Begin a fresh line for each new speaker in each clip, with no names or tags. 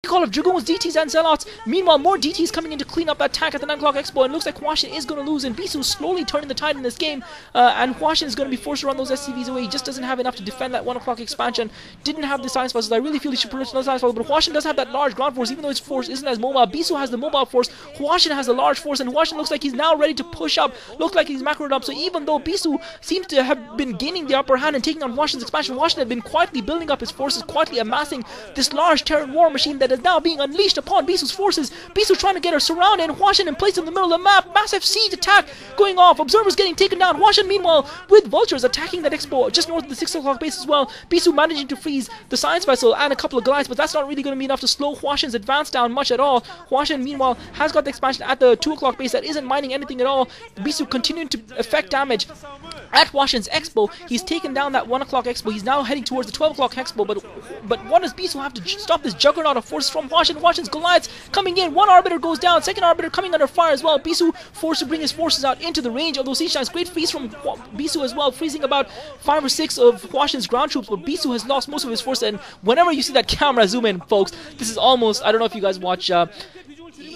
Call of Dragoons, DTs, and Zealots. Meanwhile, more DTs coming in to clean up that tank at the 9 o'clock Expo, and looks like Hwaisin is going to lose, and Bisu slowly turning the tide in this game, and Hwaisin is going to be forced to run those SCVs away. He just doesn't have enough to defend that 1 o'clock expansion. Didn't have the science puzzles. I really feel he should produce another science puzzle, but Hwaisin does have that large ground force, even though his force isn't as mobile. Bisu has the mobile force, Hwaisin has the large force, and Hwaisin looks like he's now ready to push up, looks like he's macroed up. So even though Bisu seems to have been gaining the upper hand and taking on Hwaisin's expansion, Hwaisin had been quietly building up his forces, quietly amassing this large Terran war machine that is now being unleashed upon Bisu's forces. Bisu trying to get her surrounded, and Hwaisin in place in the middle of the map. Massive siege attack going off. Observers getting taken down. Hwaisin meanwhile with vultures attacking that expo just north of the 6 o'clock base as well. Bisu managing to freeze the science vessel and a couple of glides, but that's not really going to be enough to slow Hwaisin's advance down much at all. Hwaisin meanwhile has got the expansion at the 2 o'clock base that isn't mining anything at all. Bisu continuing to effect damage at Hwaisin's expo. He's taken down that 1 o'clock expo. He's now heading towards the 12 o'clock expo, but what does Bisu have to stop this juggernaut of forces from Hwaisin? Hwaisin's Goliaths coming in. One arbiter goes down, second arbiter coming under fire as well. Bisu forced to bring his forces out into the range of those siege tanks. Great freeze from Bisu as well, freezing about 5 or 6 of Hwaisin's ground troops, but Bisu has lost most of his force. And whenever you see that camera zoom in, folks, this is almost, I don't know if you guys watch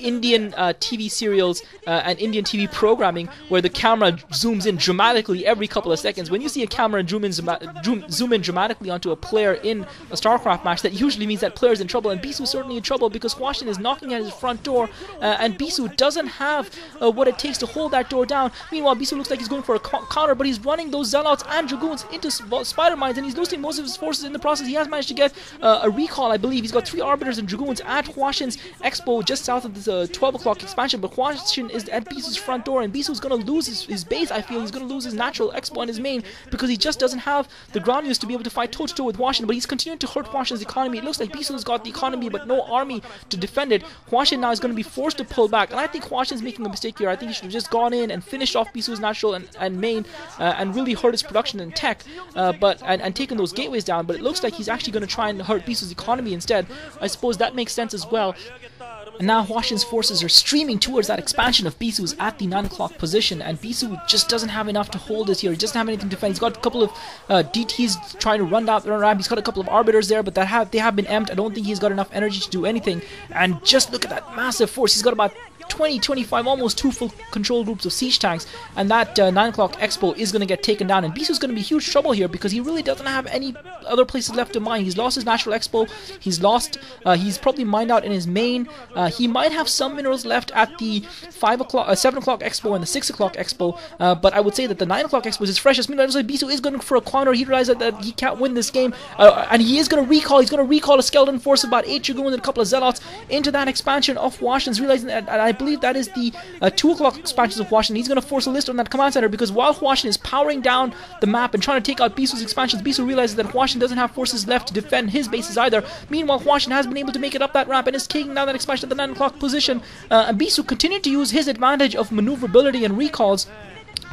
Indian TV serials and Indian TV programming where the camera zooms in dramatically every couple of seconds. When you see a camera zoom in dramatically onto a player in a StarCraft match, that usually means that player is in trouble, and Bisu is certainly in trouble because Hwaisin is knocking at his front door, and Bisu doesn't have what it takes to hold that door down. Meanwhile, Bisu looks like he's going for a counter, but he's running those Zealots and Dragoons into spider mines, and he's losing most of his forces in the process. He has managed to get a recall, I believe. He's got 3 arbiters and Dragoons at Hwaisin's expo just south of the 12 o'clock expansion, but Hwaisin is at Bisu's front door, and Bisu's going to lose his base. I feel he's going to lose his natural expo and his main because he just doesn't have the ground use to be able to fight toe-to-toe with Hwaisin, but he's continuing to hurt Hwaisin's economy. It looks like Bisu has got the economy but no army to defend it. Hwaisin now is going to be forced to pull back, and I think Hwaisin's making a mistake here. I think he should have just gone in and finished off Bisu's natural and main and really hurt his production and tech, and taken those gateways down, but it looks like he's actually going to try and hurt Bisu's economy instead. I suppose that makes sense as well. And now Hwaisin's forces are streaming towards that expansion of Bisu's at the 9 o'clock position, and Bisu just doesn't have enough to hold it here. He doesn't have anything to defend. He's got a couple of DTs trying to run around. He's got a couple of arbiters there, but they have been emptied. I don't think he's got enough energy to do anything. And just look at that massive force. He's got about 20, 25, almost 2 full control groups of siege tanks, and that 9 o'clock expo is going to get taken down, and Bisu's going to be huge trouble here because he really doesn't have any other places left to mine. He's lost his natural expo, he's probably mined out in his main, he might have some minerals left at the 7 o'clock expo and the 6 o'clock expo, but I would say that the 9 o'clock expo is his freshest. Meanwhile, Bisu is going for a counter. He realizes that he can't win this game, and he is going to recall. He's going to recall a skeleton force of about 8 Dragoons and a couple of Zealots into that expansion of Hwaisin's, realizing that, and I believe that is the 2 o'clock expansions of Hwaisin. He's going to force a list on that command center because while Hwaisin is powering down the map and trying to take out Bisu's expansions, Bisu realizes that Hwaisin doesn't have forces left to defend his bases either. Meanwhile, Hwaisin has been able to make it up that ramp and is taking down that expansion at the 9 o'clock position, and Bisu continued to use his advantage of maneuverability and recalls,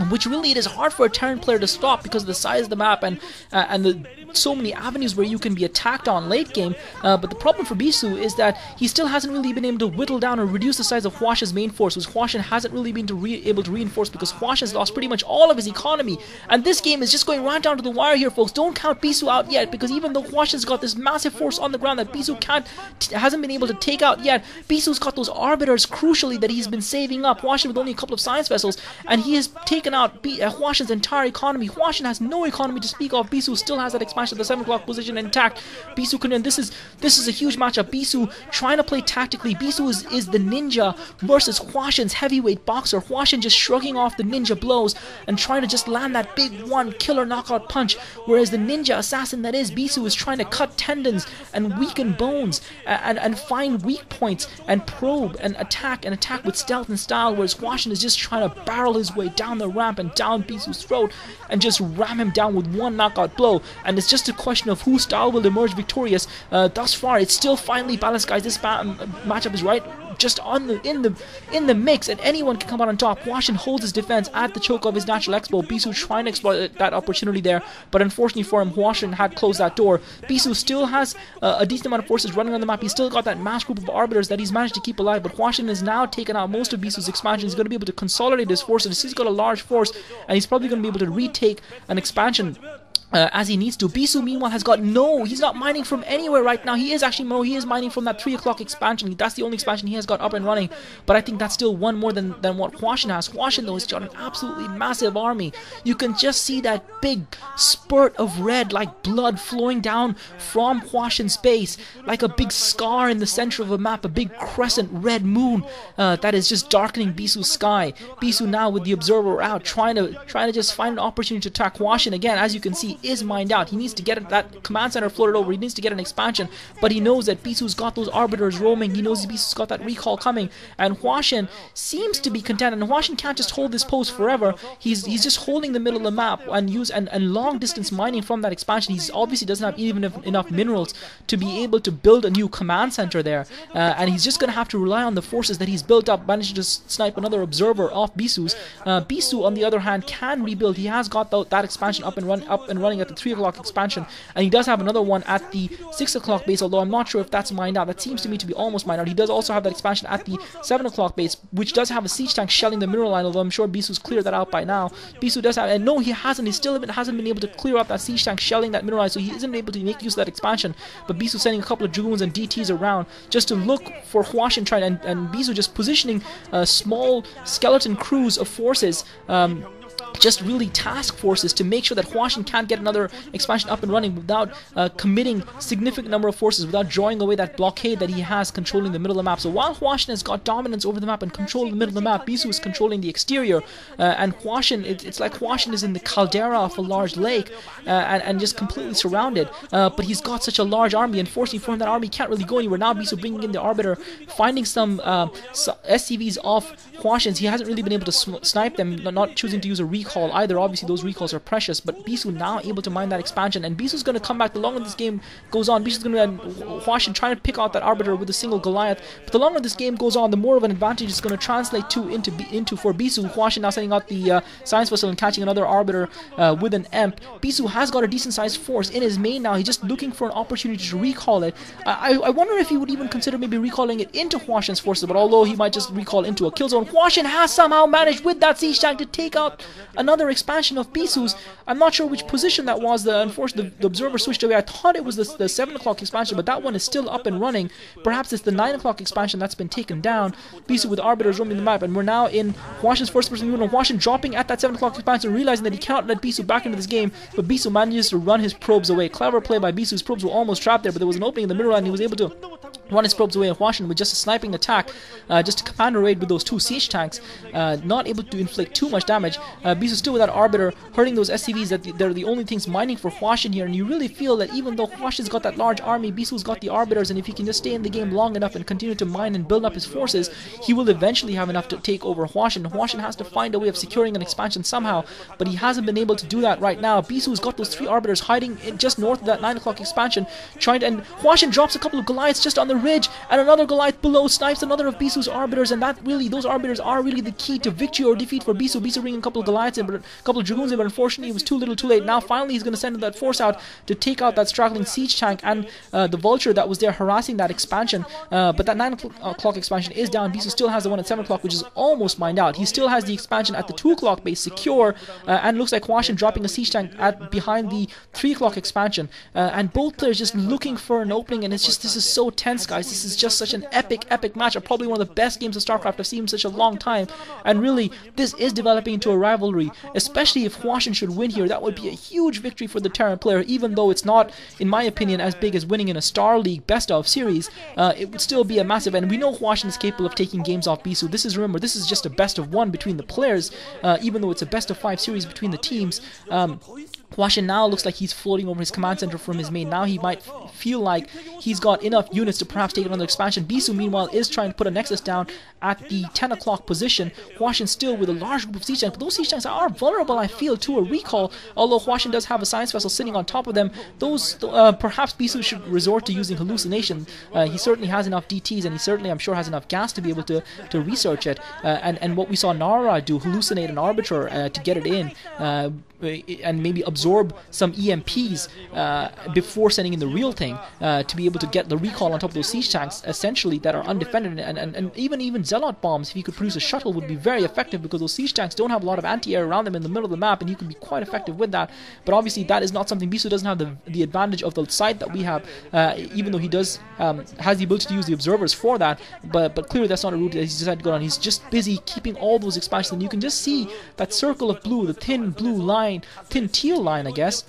which really it is hard for a Terran player to stop because of the size of the map and the so many avenues where you can be attacked on late game, but the problem for Bisu is that he still hasn't really been able to whittle down or reduce the size of Hwaisin's main force, which Hwaisin hasn't really been able to reinforce because Hwaisin's lost pretty much all of his economy, and this game is just going right down to the wire here, folks. Don't count Bisu out yet, because even though Hwaisin's got this massive force on the ground that Bisu hasn't been able to take out yet, Bisu's got those arbiters crucially that he's been saving up. Hwaisin with only a couple of science vessels, and he has taken out Hwaisin's entire economy. Hwaisin has no economy to speak of. Bisu still has that expansion at the 7 o'clock position intact. Bisu can, and this is a huge matchup. Bisu trying to play tactically. Bisu is the ninja versus Hwaisin's heavyweight boxer. Hwaisin just shrugging off the ninja blows and trying to just land that big one killer knockout punch, whereas the ninja assassin that is Bisu is trying to cut tendons and weaken bones and find weak points and probe and attack with stealth and style, whereas Hwaisin is just trying to barrel his way down the ramp and down Bisu's throat and just ram him down with one knockout blow. And it's just a question of whose style will emerge victorious. Thus far, it's still finely balanced, guys. This matchup is right just in the mix, and anyone can come out on top. Hwaisin holds his defense at the choke of his natural expo. Bisu trying to exploit that opportunity there, but unfortunately for him, Hwaisin had closed that door. Bisu still has a decent amount of forces running on the map. He's still got that mass group of arbiters that he's managed to keep alive, but Hwaisin has now taken out most of Bisu's expansion. He's going to be able to consolidate his forces. He's got a large force, and he's probably going to be able to retake an expansion as he needs to. Bisu, meanwhile, has got he's not mining from anywhere right now. He is mining from that 3 o'clock expansion. That's the only expansion he has got up and running, but I think that's still one more than what Hwaisin has. Hwaisin, though, has got an absolutely massive army. You can just see that big spurt of red, like blood flowing down from Hwaisin's base, like a big scar in the center of a map, a big crescent red moon that is just darkening Bisu's sky. Bisu now with the observer out, trying to just find an opportunity to attack Hwaisin again. As you can see, is mined out. He needs to get that command center floated over. He needs to get an expansion, but he knows that Bisu's got those arbiters roaming. He knows Bisu's got that recall coming, and Hwaisin seems to be content. And Hwaisin can't just hold this post forever. He's just holding the middle of the map and long distance mining from that expansion. He obviously doesn't have even enough minerals to be able to build a new command center there, and he's just going to have to rely on the forces that he's built up. Managed to snipe another observer off Bisu's. Bisu, on the other hand, can rebuild. He has got that expansion up and running at the 3 o'clock expansion, and he does have another one at the 6 o'clock base, although I'm not sure if that's mined out. That seems to me to be almost mined out. He does also have that expansion at the 7 o'clock base, which does have a siege tank shelling the mineral line, although I'm sure Bisu's cleared that out by now. Bisu does have, and no, he hasn't. He still hasn't been able to clear up that siege tank shelling that mineral line, so he isn't able to make use of that expansion. But Bisu sending a couple of dragoons and DTs around just to look for Hwaisin, and Bisu just positioning small skeleton crews of forces, just really task forces, to make sure that Hwaisin can't get another expansion up and running without committing significant number of forces, without drawing away that blockade that he has controlling the middle of the map. So while Hwaisin has got dominance over the map and control of the middle of the map, Bisu is controlling the exterior, and Hwaisin, it's like Hwaisin is in the caldera of a large lake, and just completely surrounded, but he's got such a large army, and fortunately for him, that army can't really go anywhere. Now Bisu bringing in the Arbiter, finding some SCVs off Hwaisin's. He hasn't really been able to snipe them, not choosing to use a recall either. Obviously those recalls are precious, but Bisu now able to mine that expansion, and Bisu's going to come back the longer this game goes on. Bisu's going to Hwaisin trying to pick out that Arbiter with a single Goliath, but the longer this game goes on, the more of an advantage it's going to translate into for Bisu. Hwaisin now sending out the science vessel and catching another Arbiter with an Emp. Bisu has got a decent sized force in his main now. He's just looking for an opportunity to recall it. I wonder if he would even consider maybe recalling it into Hwaisin's forces, but although he might just recall into a kill zone, Hwaisin has somehow managed with that siege tank to take out another expansion of Bisu's. I'm not sure which position that was. Unfortunately, the observer switched away. I thought it was the 7 o'clock expansion, but that one is still up and running. Perhaps it's the 9 o'clock expansion that's been taken down. Bisu with arbiters roaming the map, and we're now in Hwaisin's first person unit. Hwaisin dropping at that 7 o'clock expansion, realizing that he cannot let Bisu back into this game, but Bisu manages to run his probes away. Clever play by Bisu. His probes were almost trapped there, but there was an opening in the middle, and he was able to run his probes away. Hwaisin with just a sniping attack, just a commander raid with those 2 siege tanks, not able to inflict too much damage. Bisu still with that arbiter, hurting those SCVs that they're the only things mining for Hwaisin here, and you really feel that even though Hwaisin's got that large army, Bisu's got the arbiters, and if he can just stay in the game long enough and continue to mine and build up his forces, he will eventually have enough to take over Hwaisin. Hwaisin has to find a way of securing an expansion somehow, but he hasn't been able to do that right now. Bisu's got those 3 arbiters hiding just north of that 9 o'clock expansion, and Hwaisin drops a couple of Goliaths just on the ridge, and another Goliath below snipes another of Bisu's arbiters, and those arbiters are really the key to victory or defeat for Bisu. Bisu bringing a couple of Goliaths in, but a couple of Dragoons in, but unfortunately it was too little too late. Now finally he's going to send that force out to take out that straggling siege tank and the vulture that was there harassing that expansion, but that 9 o'clock expansion is down. Bisu still has the one at 7 o'clock, which is almost mined out. He still has the expansion at the 2 o'clock base secure, and looks like Hwaisin dropping a siege tank behind the 3 o'clock expansion, and both players just looking for an opening, and this is so tense, guys. This is just such an epic match, probably one of the best games of StarCraft I've seen in such a long time, and really this is developing into a rivalry, especially if Hwaisin should win here. That would be a huge victory for the Terran player, even though it's not, in my opinion, as big as winning in a Star League best of series. It would still be a massive, and we know Hwaisin is capable of taking games off Bisu. Remember, this is just a best of 1 between the players, even though it's a best of 5 series between the teams. Hwaisin now looks like he's floating over his command center from his main. Now he might feel like he's got enough units to perhaps take another expansion. Bisu, meanwhile, is trying to put a nexus down at the 10 o'clock position. Hwaisin still with a large group of siege tanks, but those siege tanks are vulnerable, I feel, to a recall, although Hwaisin does have a science vessel sitting on top of them. Those, perhaps Bisu should resort to using hallucination. He certainly has enough DTs, and he certainly, I'm sure, has enough gas to be able to research it, and what we saw Nara do, hallucinate an arbiter to get it in. and maybe absorb some EMPs before sending in the real thing to be able to get the recall on top of those siege tanks essentially that are undefended, and even Zealot bombs, if he could produce a shuttle, would be very effective because those siege tanks don't have a lot of anti-air around them in the middle of the map, and he can be quite effective with that. But obviously that is not something. Bisu doesn't have the advantage of the site that we have, even though he does has the ability to use the observers for that, but clearly that's not a route that he's decided to go on. He's just busy keeping all those expansions, and you can just see that circle of blue, the thin blue line, thin teal line I guess,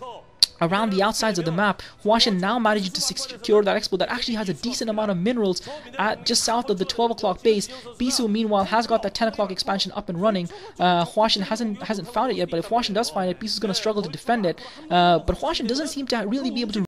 around the outsides of the map. Hwaisin now managing to secure that expo that actually has a decent amount of minerals at just south of the 12 o'clock base. Bisu meanwhile has got that 10 o'clock expansion up and running. Hwaisin hasn't found it yet, but if Hwaisin does find it, Bisu's going to struggle to defend it. But Hwaisin doesn't seem to really be able to